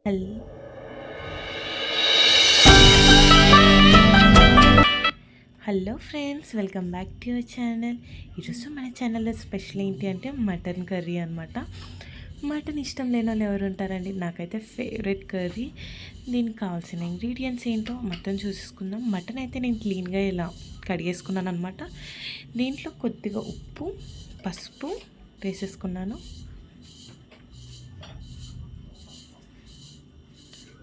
Hall hello friends, welcome back to your channel. ఈరోజు మన ఛానల్లో స్పెషల్ ఏంటి అంటే మటన్ కర్రీ అనమాట. మటన్ ఇష్టం లేని వాళ్ళు ఎవరు ఉంటారండి? నాకైతే ఫేవరెట్ కర్రీ. దీనికి కావాల్సిన ఇంగ్రీడియంట్స్ ఏంటో మటన్ చూసుకుందాం. మటన్ అయితే నేను క్లీన్గా ఇలా కడిగేసుకున్నాను అనమాట. దీంట్లో కొద్దిగా ఉప్పు, పసుపు వేసేసుకున్నాను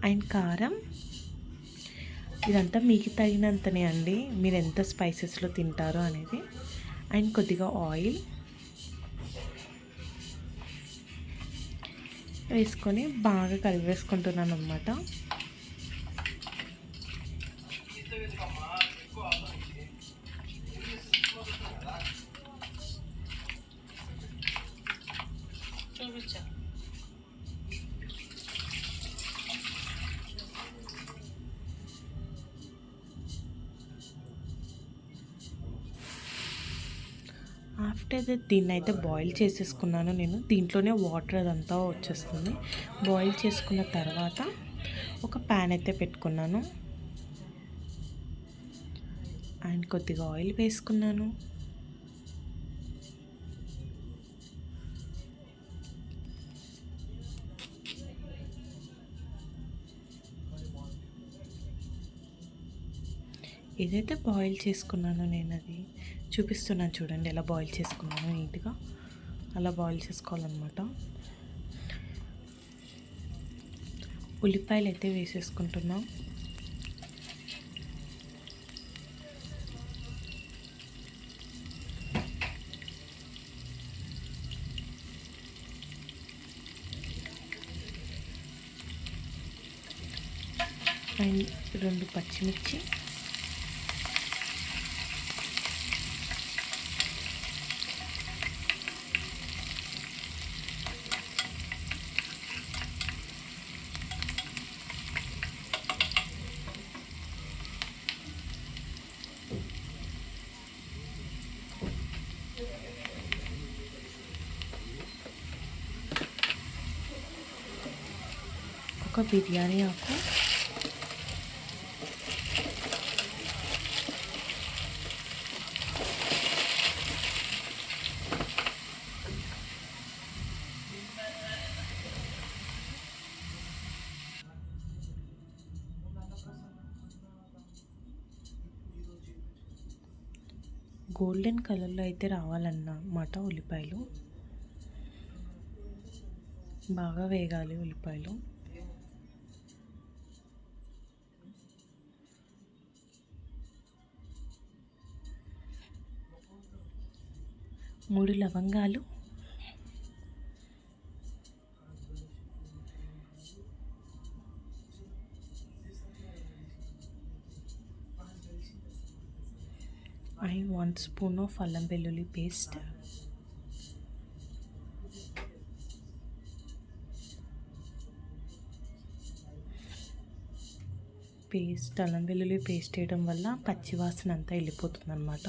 అండ్ కారం. ఇదంతా మీకు తగినంతనే అండి, మీరు ఎంత స్పైసెస్లో తింటారో అనేది. అండ్ కొద్దిగా ఆయిల్ వేసుకొని బాగా కలిపేసుకుంటున్నాను అనమాట. ఆఫ్టర్ దట్ దీన్ని అయితే బాయిల్ చేసేసుకున్నాను నేను. దీంట్లోనే వాటర్ అదంతా వచ్చేస్తుంది. బాయిల్ చేసుకున్న తర్వాత ఒక ప్యాన్ అయితే పెట్టుకున్నాను అండ్ కొద్దిగా ఆయిల్ వేసుకున్నాను. ఏదైతే బాయిల్ చేసుకున్నానో నేను అది చూపిస్తున్నాను చూడండి, ఎలా బాయిల్ చేసుకున్నాను. నీట్గా అలా బాయిల్ చేసుకోవాలన్నమాట. ఉల్లిపాయలు అయితే వేసేసుకుంటున్నాం. అండ్ 2 పచ్చిమిర్చి, ఒక బిర్యానీ ఆకు, గోల్డెన్ కలర్లో అయితే రావాలన్నమాట. ఉల్లిపాయలు బాగా వేగాలి. ఉల్లిపాయలు 3 లవంగాలు, అండ్ 1 స్పూన్ ఆఫ్ అల్లం వెల్లుల్లి పేస్ట్, అల్లం వెల్లుల్లి పేస్ట్ వేయడం వల్ల పచ్చివాసన అంతా వెళ్ళిపోతుంది అన్నమాట.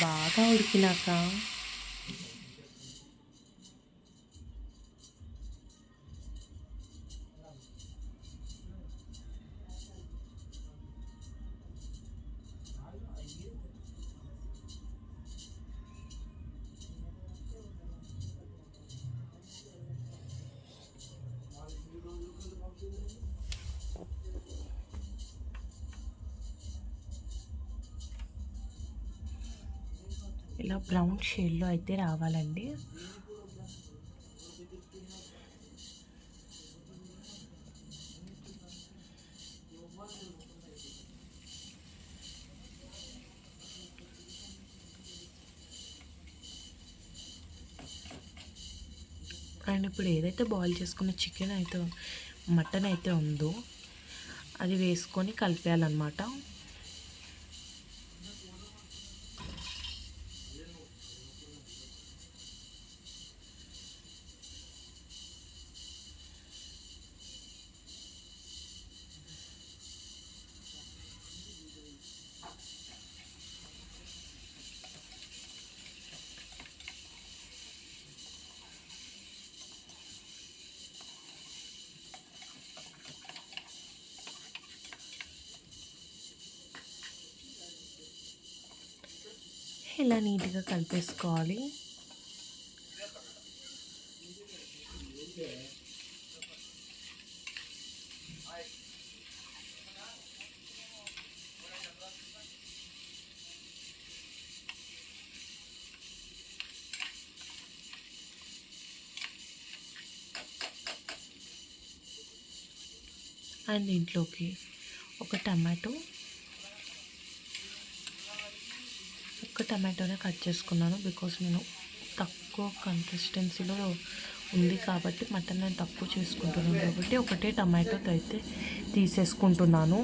బాగా ఉడికినాక ఇలా బ్రౌన్ షేడ్లో అయితే రావాలండి. అండ్ ఇప్పుడు ఏదైతే బాయిల్ చేసుకున్న చికెన్ అయితే మటన్ అయితే ఉందో అది వేసుకొని కలిపేయాలన్నమాట. ఇలా నీట్గా కలిపేసుకోవాలి. అండ్ దీంట్లోకి ఒక టమాటోనే కట్ చేసుకున్నాను. బికాస్ నేను తక్కువ కన్సిస్టెన్సీలో ఉంది కాబట్టి మటన్ నేను తక్కువ చేసుకుంటున్నాను కాబట్టి ఒకటే టమాటో అయితే తీసేసుకుంటున్నాను.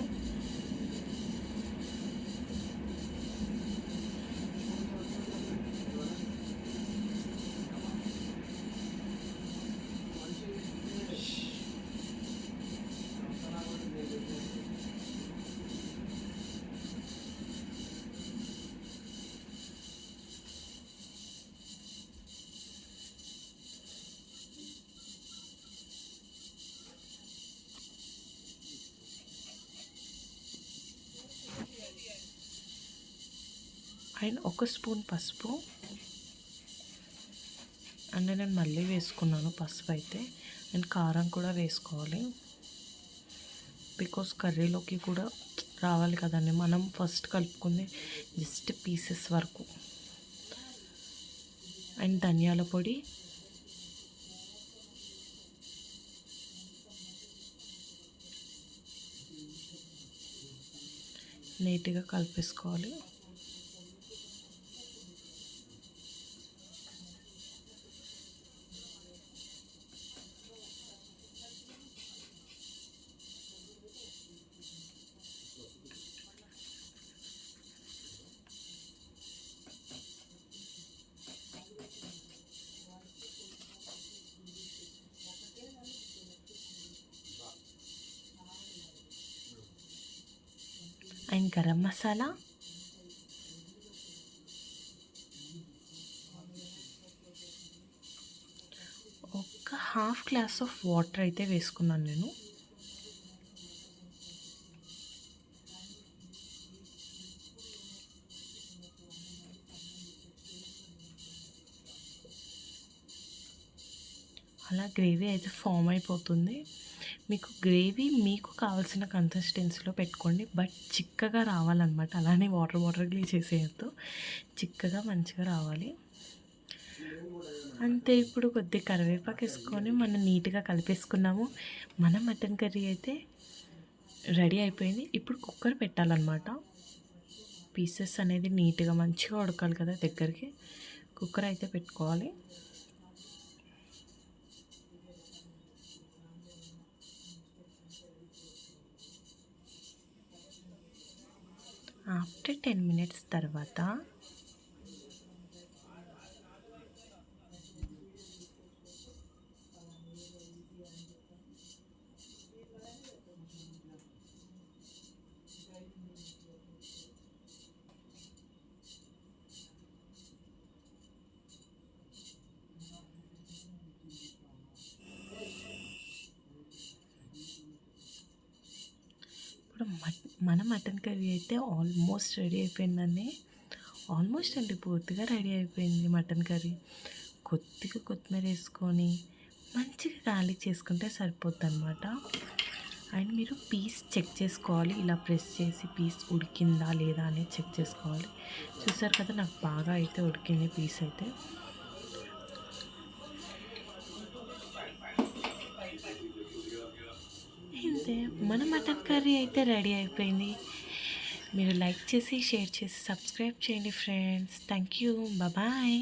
అండ్ 1 స్పూన్ పసుపు అండ్ నేను మళ్ళీ వేసుకున్నాను పసుపు అయితే. అండ్ కారం కూడా వేసుకోవాలి, బికాస్ కర్రీలోకి కూడా రావాలి కదండి. మనం ఫస్ట్ కలుపుకుంది జస్ట్ పీసెస్ వరకు. అండ్ ధనియాల పొడి, నీట్గా కలిపేసుకోవాలి. అండ్ గరం మసాలా, ఒక ½ గ్లాస్ ఆఫ్ వాటర్ అయితే వేసుకున్నాను నేను. అలా గ్రేవీ అయితే ఫామ్ అయిపోతుంది. మీకు కావాల్సిన కన్సిస్టెన్సీలో పెట్టుకోండి, బట్ చిక్కగా రావాలన్నమాట. అలానే వాటర్గా చేసేయద్దు, చిక్కగా మంచిగా రావాలి. అంతే. ఇప్పుడు కొద్దిగా కరివేపాకు వేసుకొని మనం నీట్గా కలిపేసుకున్నాము. మన మటన్ కర్రీ అయితే రెడీ అయిపోయింది. ఇప్పుడు కుక్కర్ పెట్టాలన్నమాట. పీసెస్ అనేది నీట్గా మంచిగా ఉడకాలి కదా దగ్గరికి. కుక్కర్ అయితే పెట్టుకోవాలి. ఆఫ్టర్ 10 minutes తర్వాత ఇప్పుడు మన మటన్ కర్రీ అయితే ఆల్మోస్ట్ రెడీ అయిపోయిందండి. ఆల్మోస్ట్ అండి, పూర్తిగా రెడీ అయిపోయింది మటన్ కర్రీ. కొద్దిగా కొత్తిమీర వేసుకొని మంచిగా గార్లిక్ చేసుకుంటే సరిపోద్ది అనమాట. అండ్ మీరు పీస్ చెక్ చేసుకోవాలి, ఇలా ప్రెస్ చేసి పీస్ ఉడికిందా లేదా అనేది చెక్ చేసుకోవాలి. చూసారు కదా, నాకు బాగా అయితే ఉడికింది పీస్ అయితే. ఇంతే, మన మటన్ కర్రీ అయితే రెడీ అయిపోయింది. మీరు లైక్ చేసి షేర్ చేసి సబ్స్క్రైబ్ చేయండి ఫ్రెండ్స్. Thank you, bye.